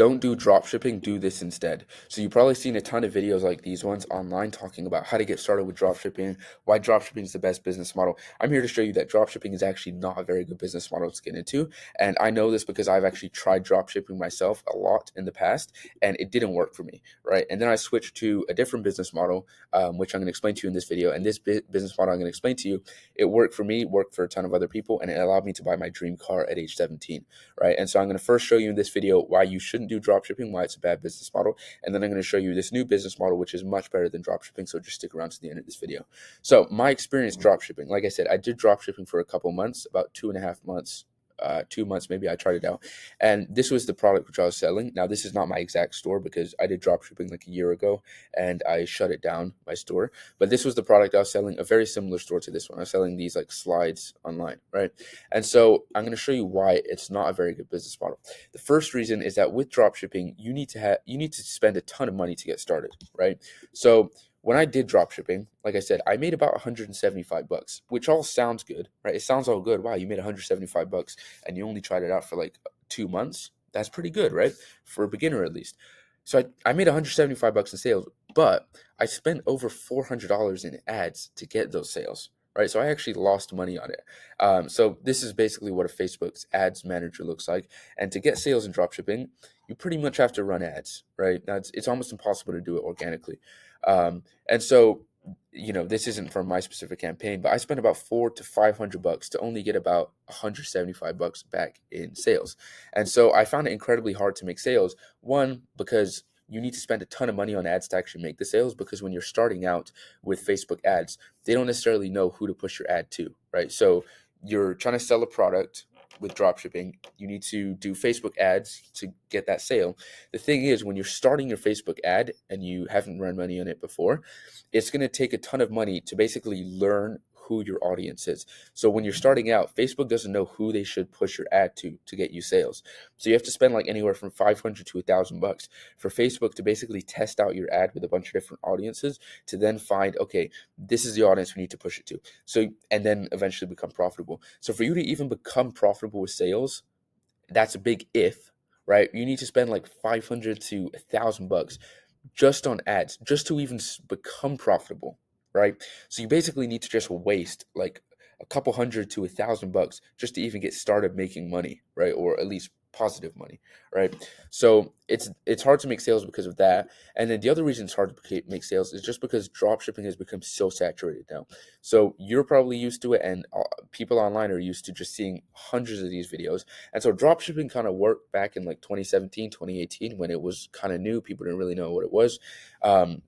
don't do drop shipping, do this instead. So you've probably seen a ton of videos like these ones online talking about how to get started with drop shipping, why drop shipping is the best business model. I'm here to show you that drop shipping is actually not a very good business model to get into. And I know this because I've actually tried drop shipping myself a lot in the past and it didn't work for me, right? And then I switched to a different business model, which I'm going to explain to you in this video. And this business model I'm going to explain to you, it worked for me, worked for a ton of other people, and it allowed me to buy my dream car at age 17, right? And so I'm going to first show you in this video why you shouldn't do dropshipping, why it's a bad business model, and then I'm going to show you this new business model, which is much better than dropshipping. So just stick around to the end of this video. So my experience dropshipping, like I said, I did dropshipping for a couple months, about 2.5 months. 2 months maybe. I tried it out, and this was the product which I was selling. Now this is not my exact store because I did dropshipping like a year ago and I shut it down, my store, but this was the product I was selling, a very similar store to this one. I was selling these like slides online, right? And so I'm going to show you why it's not a very good business model. The first reason is that with dropshipping, you need to spend a ton of money to get started, right? So when I did dropshipping, like I said, I made about 175 bucks, which all sounds good, right? It sounds all good. Wow, you made 175 bucks and you only tried it out for like 2 months. That's pretty good, right? For a beginner at least. So I made 175 bucks in sales, but I spent over $400 in ads to get those sales, right? So I actually lost money on it. So this is basically what a Facebook's ads manager looks like. And to get sales in dropshipping, you pretty much have to run ads, right? Now it's almost impossible to do it organically. And so, this isn't from my specific campaign, but I spent about 400 to 500 bucks to only get about 175 bucks back in sales. And so I found it incredibly hard to make sales. One, because you need to spend a ton of money on ads to actually make the sales, because when you're starting out with Facebook ads, they don't necessarily know who to push your ad to, right? So you're trying to sell a product with dropshipping, you need to do Facebook ads to get that sale. The thing is, when you're starting your Facebook ad and you haven't run money on it before, it's going to take a ton of money to basically learn who your audience is. So when you're starting out, Facebook doesn't know who they should push your ad to get you sales. So you have to spend like anywhere from 500 to 1,000 bucks for Facebook to basically test out your ad with a bunch of different audiences to then find, okay, this is the audience we need to push it to. So, and then eventually become profitable. So for you to even become profitable with sales, that's a big if, right? You need to spend like 500 to 1,000 bucks just on ads, just to even become profitable, right? So you basically need to just waste like a couple hundred to 1,000 bucks just to even get started making money, right? Or at least positive money, right? So it's hard to make sales because of that. And then the other reason it's hard to make sales is just because drop shipping has become so saturated now. So you're probably used to it, and people online are used to just seeing hundreds of these videos. And so drop shipping kind of worked back in like 2017, 2018, when it was kind of new. People didn't really know what it was.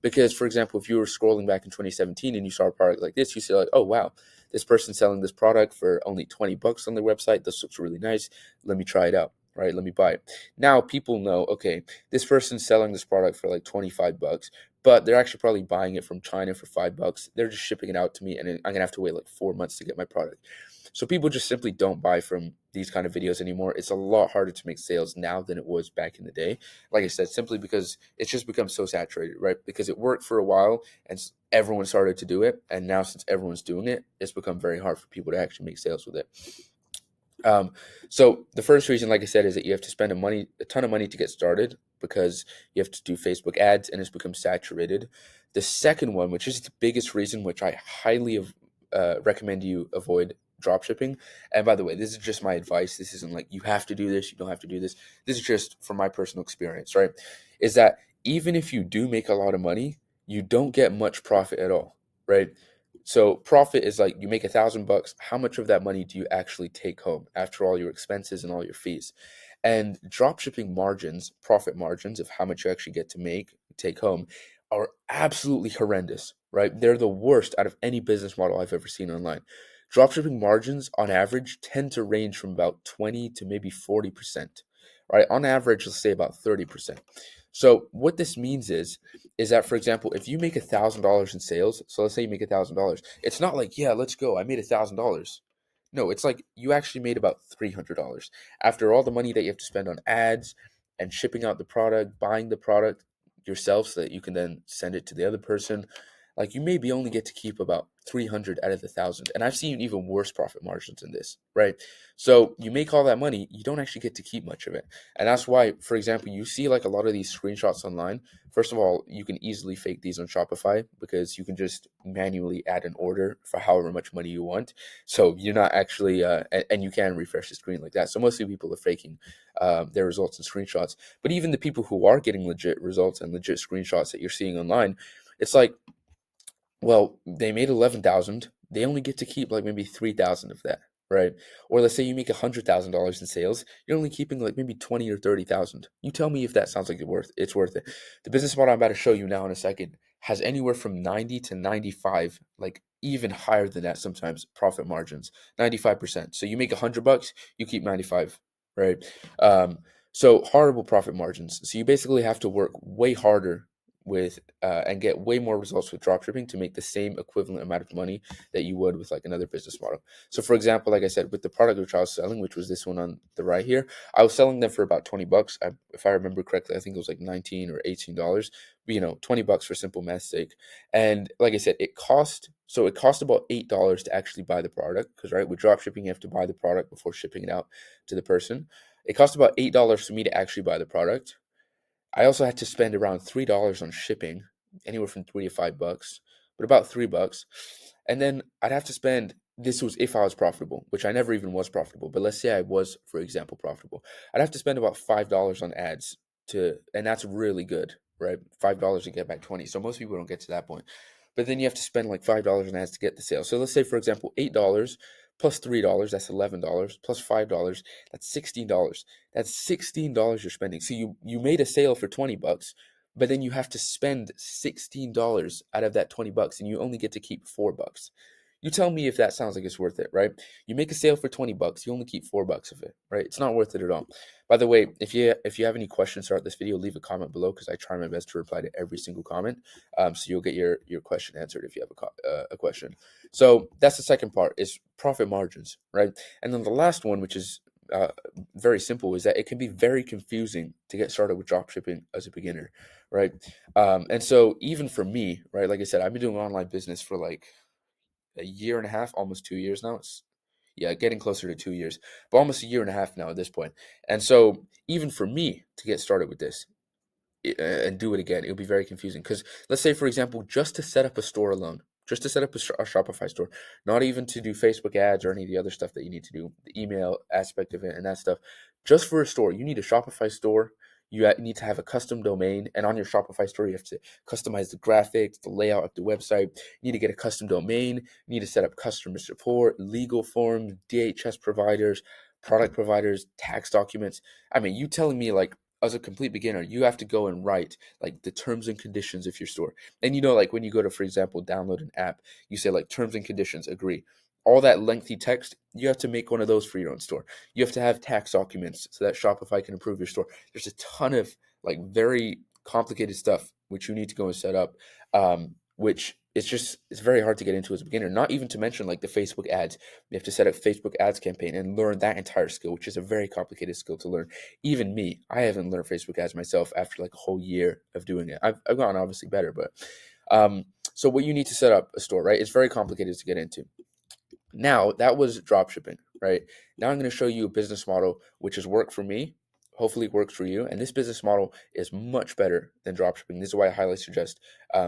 Because, for example, if you were scrolling back in 2017 and you saw a product like this, you see like, oh, wow, this person's selling this product for only 20 bucks on their website. This looks really nice. Let me try it out. Right, let me buy it. Now people know, okay, this person's selling this product for like 25 bucks, but they're actually probably buying it from China for 5 bucks. They're just shipping it out to me, and I'm gonna have to wait like 4 months to get my product. So people just simply don't buy from these kind of videos anymore. It's a lot harder to make sales now than it was back in the day. Like I said, simply because it's just become so saturated, right? Because it worked for a while and everyone started to do it, and now since everyone's doing it, it's become very hard for people to actually make sales with it. So the first reason, like I said, is that you have to spend a ton of money to get started because you have to do Facebook ads and it's become saturated. The second one, which is the biggest reason, which I highly recommend you avoid dropshipping. And by the way, this is just my advice. This isn't like you have to do this, you don't have to do this. This is just from my personal experience, right? Is that even if you do make a lot of money, you don't get much profit at all, right? So profit is like you make 1,000 bucks. How much of that money do you actually take home after all your expenses and all your fees? And dropshipping margins, profit margins of how much you actually get to take home, are absolutely horrendous, right? They're the worst out of any business model I've ever seen online. Dropshipping margins on average tend to range from about 20 to maybe 40%, right? On average, let's say about 30%. So what this means is that, for example, if you make $1,000 in sales, so let's say you make $1,000, it's not like, yeah, let's go, I made $1,000. No, it's like you actually made about $300 after all the money that you have to spend on ads and shipping out the product, buying the product yourself so that you can then send it to the other person. like you maybe only get to keep about 300 out of the 1,000. And I've seen even worse profit margins than this, right? So you make all that money, you don't actually get to keep much of it. And that's why, for example, you see like a lot of these screenshots online. First of all, you can easily fake these on Shopify because you can just manually add an order for however much money you want. So you're not actually, and you can refresh the screen like that. So mostly people are faking their results and screenshots. But even the people who are getting legit results and legit screenshots that you're seeing online, it's like, well, they made 11,000. They only get to keep like maybe 3,000 of that, right? Or let's say you make $100,000 in sales, you're only keeping like maybe 20 or 30,000. You tell me if that sounds like it's worth it. The business model I'm about to show you now in a second has anywhere from 90 to 95, like even higher than that sometimes profit margins, 95%. So you make $100, you keep 95, right? Um, so horrible profit margins. So you basically have to work way harder with and get way more results with dropshipping to make the same equivalent amount of money that you would with like another business model. So for example, like I said, with the product which I was selling, which was this one on the right here, I was selling them for about $20. If I remember correctly, I think it was like 19 or $18. But, $20 for simple math's sake. And like I said, it cost about $8 to actually buy the product because right with dropshipping you have to buy the product before shipping it out to the person. It cost about $8 for me to actually buy the product. I also had to spend around $3 on shipping, anywhere from $3 to $5, but about $3. And then I'd have to spend, this was if I was profitable, which I never even was profitable, but let's say I was, for example, profitable. I'd have to spend about $5 on ads and that's really good, right? $5 to get back 20. So most people don't get to that point. But then you have to spend like $5 on ads to get the sale. So let's say, for example, $8 plus $3, that's $11, plus $5, that's $16. That's $16 you're spending. So you made a sale for $20, but then you have to spend $16 out of that $20 and you only get to keep $4. You tell me if that sounds like it's worth it, right? You make a sale for $20, you only keep $4 of it, right? It's not worth it at all. By the way, if you have any questions throughout this video, leave a comment below because I try my best to reply to every single comment. So you'll get your question answered if you have a question. So that's the second part is profit margins, right? And then the last one, which is uh, very simple, is that it can be very confusing to get started with dropshipping as a beginner, right? And so even for me, right, like I said, I've been doing online business for like a year and a half, almost 2 years now. Yeah, getting closer to 2 years, but almost a year and a half now at this point. And so even for me to get started with this, and do it again, it would be very confusing. Because let's say, for example, just to set up a store alone, just to set up a Shopify store, not even to do Facebook ads or any of the other stuff that you need to do, the email aspect of it and that stuff, just for a store, you need a Shopify store. You need to have a custom domain, and on your Shopify store, you have to customize the graphics, the layout of the website. You need to get a custom domain. You need to set up customer support, legal forms, DHS providers, product providers, tax documents. I mean, you telling me like as a complete beginner, you have to go and write like the terms and conditions of your store. And like when you go to, for example, download an app, you say like terms and conditions, agree. All that lengthy text, you have to make one of those for your own store. You have to have tax documents so that Shopify can approve your store. There's a ton of like very complicated stuff which you need to go and set up, which it's very hard to get into as a beginner. Not even to mention like the Facebook ads. You have to set up Facebook ads campaign and learn that entire skill, which is a very complicated skill to learn. Even me, I haven't learned Facebook ads myself after like a whole year of doing it. I've gotten obviously better, but so what you need to set up a store, right? It's very complicated to get into. Now, that was drop shipping, right? Now I'm going to show you a business model which has worked for me. Hopefully, it works for you. And this business model is much better than drop shipping. This is why I highly suggest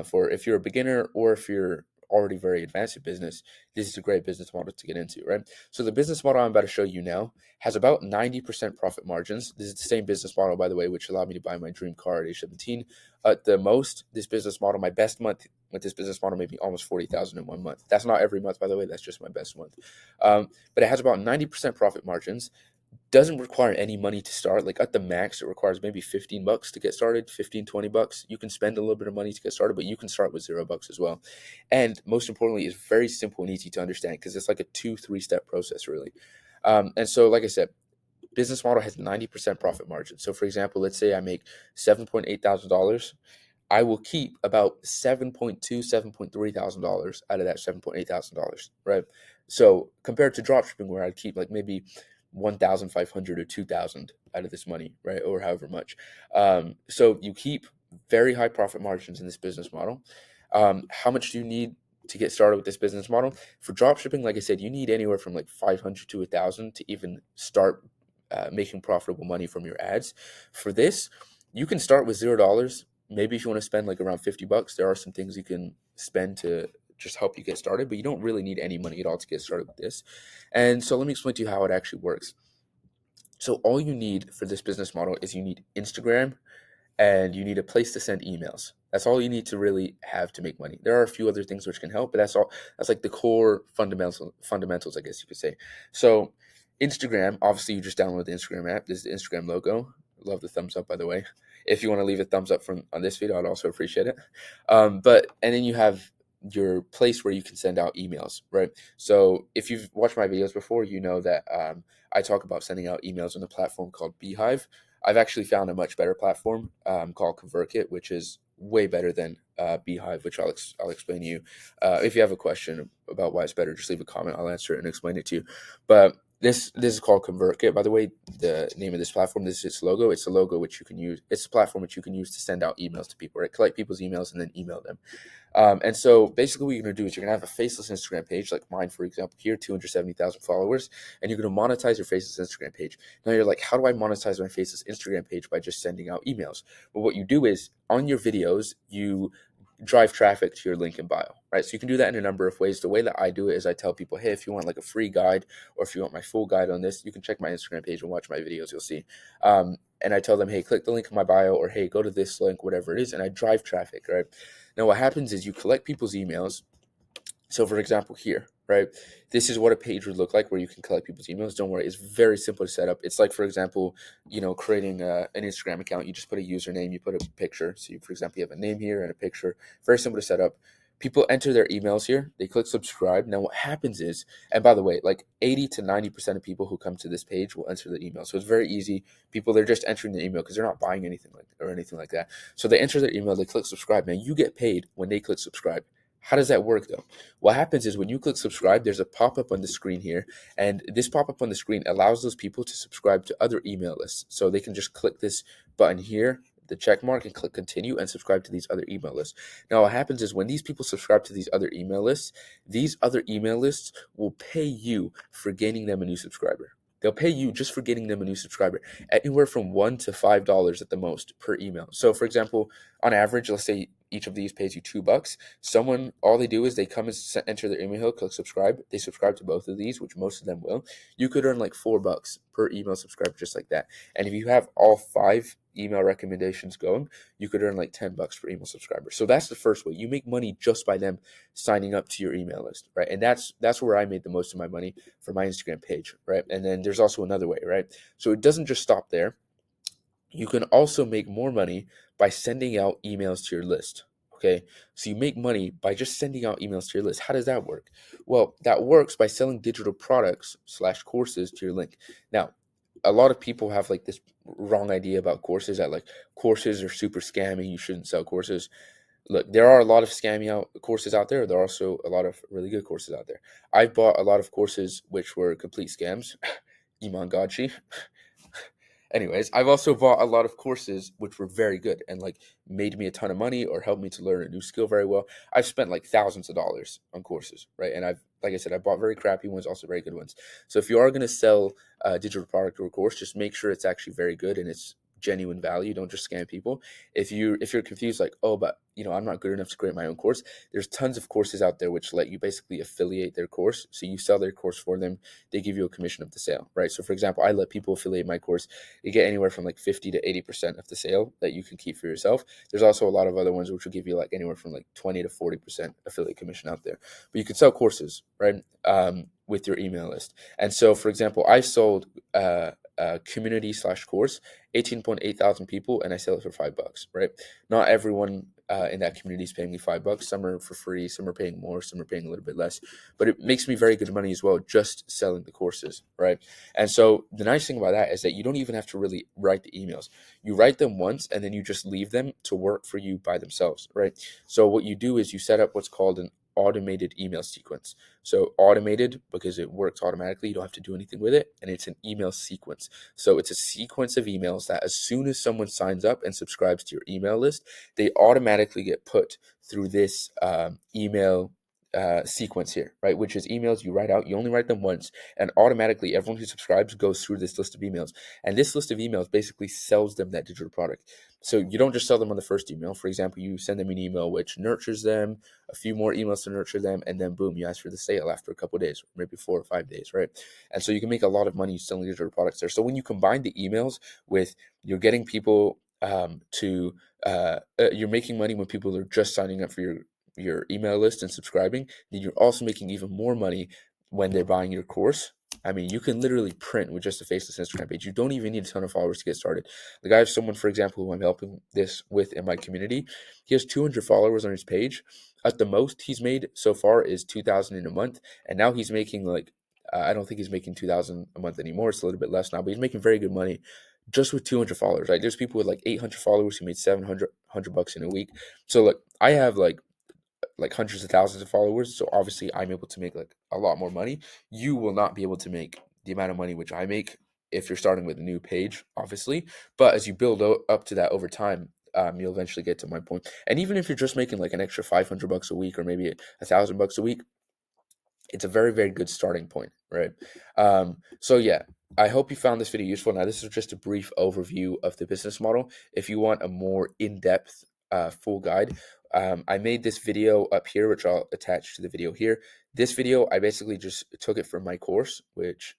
for if you're a beginner or if you're already very advanced in business, this is a great business model to get into, right? So the business model I'm about to show you now has about 90% profit margins. This is the same business model, by the way, which allowed me to buy my dream car at age 17. At the most, this business model, my best month with this business model, maybe almost 40,000 in 1 month. That's not every month, by the way. That's just my best month. But it has about 90% profit margins. Doesn't require any money to start. Like at the max, it requires maybe $15 to get started, 15, $20. You can spend a little bit of money to get started, but you can start with $0 as well. And most importantly, it's very simple and easy to understand because it's like a 2-3 step process, really. And so, like I said, business model has 90% profit margin. So, for example, let's say I make $7.8 thousand. I will keep about $7.3 thousand out of that $7.8 thousand, right? So compared to dropshipping, where I'd keep like maybe 1,500 or 2,000 out of this money, right, or however much. So you keep very high profit margins in this business model. How much do you need to get started with this business model? For drop shipping, like I said, you need anywhere from like 500 to 1,000 to even start making profitable money from your ads. For this, you can start with $0. Maybe if you want to spend like around $50, there are some things you can spend to just help you get started, but you don't really need any money at all to get started with this. And so let me explain to you how it actually works. So all you need for this business model is you need Instagram and you need a place to send emails. That's all you need to really have to make money. There are a few other things which can help, but that's all. That's like the core fundamentals, I guess you could say. So Instagram, obviously you just download the Instagram app. This is the Instagram logo. Love the thumbs up, by the way. If you want to leave a thumbs up from on this video, I'd also appreciate it. But and then you have your place where you can send out emails, right? So if you've watched my videos before, you know that I talk about sending out emails on a platform called Beehive. I've actually found a much better platform called ConvertKit, which is way better than Beehive, which I'll explain to you. If you have a question about why it's better, just leave a comment. I'll answer it and explain it to you. But this is called ConvertKit. By the way, the name of this platform, this is its logo. It's a logo which you can use. It's a platform which you can use to send out emails to people, right? Collect people's emails and then email them. And so basically what you're going to do is you're going to have a faceless Instagram page, like mine, for example, here, 270,000 followers, and you're going to monetize your faceless Instagram page. Now you're like, how do I monetize my faceless Instagram page? By just sending out emails. But what you do is on your videos, you drive traffic to your link in bio, right? So you can do that in a number of ways. The way that I do it is I tell people, hey, if you want like a free guide or if you want my full guide on this, you can check my Instagram page and watch my videos, you'll see. And I tell them, hey, click the link in my bio, or hey, go to this link, whatever it is, and I drive traffic, right? Now what happens is you collect people's emails. So for example here, right, this is what a page would look like where you can collect people's emails. Don't worry, it's very simple to set up. It's like, for example, creating an Instagram account. You just put a username, you put a picture. So you, for example, you have a name here and a picture. Very simple to set up. People enter their emails here, they click subscribe. Now what happens is, and by the way, like 80 to 90% of people who come to this page will enter the email. So it's very easy. People, they're just entering the email because they're not buying anything or anything like that. So they enter their email, they click subscribe. Now you get paid when they click subscribe. How does that work though? What happens is when you click subscribe, there's a pop-up on the screen here, and this pop-up on the screen allows those people to subscribe to other email lists. So they can just click this button here, the check mark, and click continue and subscribe to these other email lists. Now what happens is when these people subscribe to these other email lists will pay you for gaining them a new subscriber. They'll pay you just for getting them a new subscriber, anywhere from $1 to $5 at the most per email. So for example, on average, let's say each of these pays you $2. Someone, all they do is they come and enter their email, click subscribe. They subscribe to both of these, which most of them will. You could earn like $4 per email subscriber, just like that. And if you have all 5 email recommendations going, you could earn like $10 per email subscriber. So that's the first way. You make money just by them signing up to your email list, right? And that's where I made the most of my money for my Instagram page, right? And then there's also another way, right? So it doesn't just stop there. You can also make more money by sending out emails to your list. Okay, so you make money by just sending out emails to your list. How does that work? Well, that works by selling digital products / courses to your link. Now, a lot of people have like this wrong idea about courses, that like courses are super scammy. You shouldn't sell courses. Look, there are a lot of scammy courses out there. There are also a lot of really good courses out there. I've bought a lot of courses which were complete scams. Iman Godshi. Anyways, I've also bought a lot of courses which were very good and like made me a ton of money or helped me to learn a new skill very well. I've spent like thousands of dollars on courses, right? And like I said, I bought very crappy ones, also very good ones. So if you are going to sell a digital product or a course, just make sure it's actually very good and it's genuine value. Don't just scam people. If you're confused, like, oh, but I'm not good enough to create my own course, there's tons of courses out there which let you basically affiliate their course. So you sell their course for them, they give you a commission of the sale, right? So for example, I let people affiliate my course. You get anywhere from like 50 to 80% of the sale that you can keep for yourself. There's also a lot of other ones which will give you like anywhere from like 20 to 40% affiliate commission out there. But you can sell courses, right? With your email list. And so for example, I sold community / course, 18.8 thousand people, and I sell it for $5, right? Not everyone in that community is paying me $5. Some are for free, some are paying more, some are paying a little bit less, but it makes me very good money as well, just selling the courses, right? And so the nice thing about that is that you don't even have to really write the emails. You write them once and then you just leave them to work for you by themselves, right? So what you do is you set up what's called an automated email sequence. So automated because it works automatically. You don't have to do anything with it. And it's an email sequence. So it's a sequence of emails that as soon as someone signs up and subscribes to your email list, they automatically get put through this email sequence here, right? Which is emails you write out. You only write them once, and automatically everyone who subscribes goes through this list of emails. And this list of emails basically sells them that digital product. So you don't just sell them on the first email. For example, you send them an email which nurtures them, a few more emails to nurture them, and then boom, you ask for the sale after a couple of days, maybe 4 or 5 days, right? And so you can make a lot of money selling digital products there. So when you combine the emails with you're getting people you're making money when people are just signing up for your email list and subscribing, then you're also making even more money when they're buying your course. I mean, you can literally print with just a faceless Instagram page. You don't even need a ton of followers to get started. Like I have someone, for example, who I'm helping this with in my community. He has 200 followers on his page. At the most he's made so far is 2,000 in a month, and now he's making like I don't think he's making 2,000 a month anymore. It's a little bit less now, but he's making very good money just with 200 followers. Right? There's people with like 800 followers who made 700 bucks in a week. So like I have like hundreds of thousands of followers, so obviously I'm able to make like a lot more money. You will not be able to make the amount of money which I make if you're starting with a new page, obviously. But as you build up to that over time, you'll eventually get to my point. And even if you're just making like an extra 500 bucks a week or maybe 1,000 bucks a week, it's a very, very good starting point, right? So yeah, I hope you found this video useful. Now, this is just a brief overview of the business model. If you want a more in-depth full guide, I made this video up here, which I'll attach to the video here. This video, I basically just took it from my course, which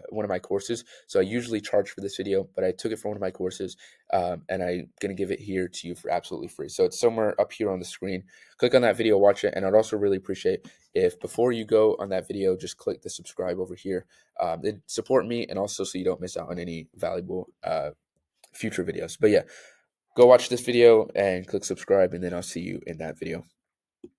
one of my courses. So I usually charge for this video, but I took it from one of my courses, and I'm going to give it here to you for absolutely free. So it's somewhere up here on the screen. Click on that video, watch it, and I'd also really appreciate if before you go on that video, just click the subscribe over here. It support me, and also so you don't miss out on any valuable future videos. But yeah, go watch this video and click subscribe, and then I'll see you in that video.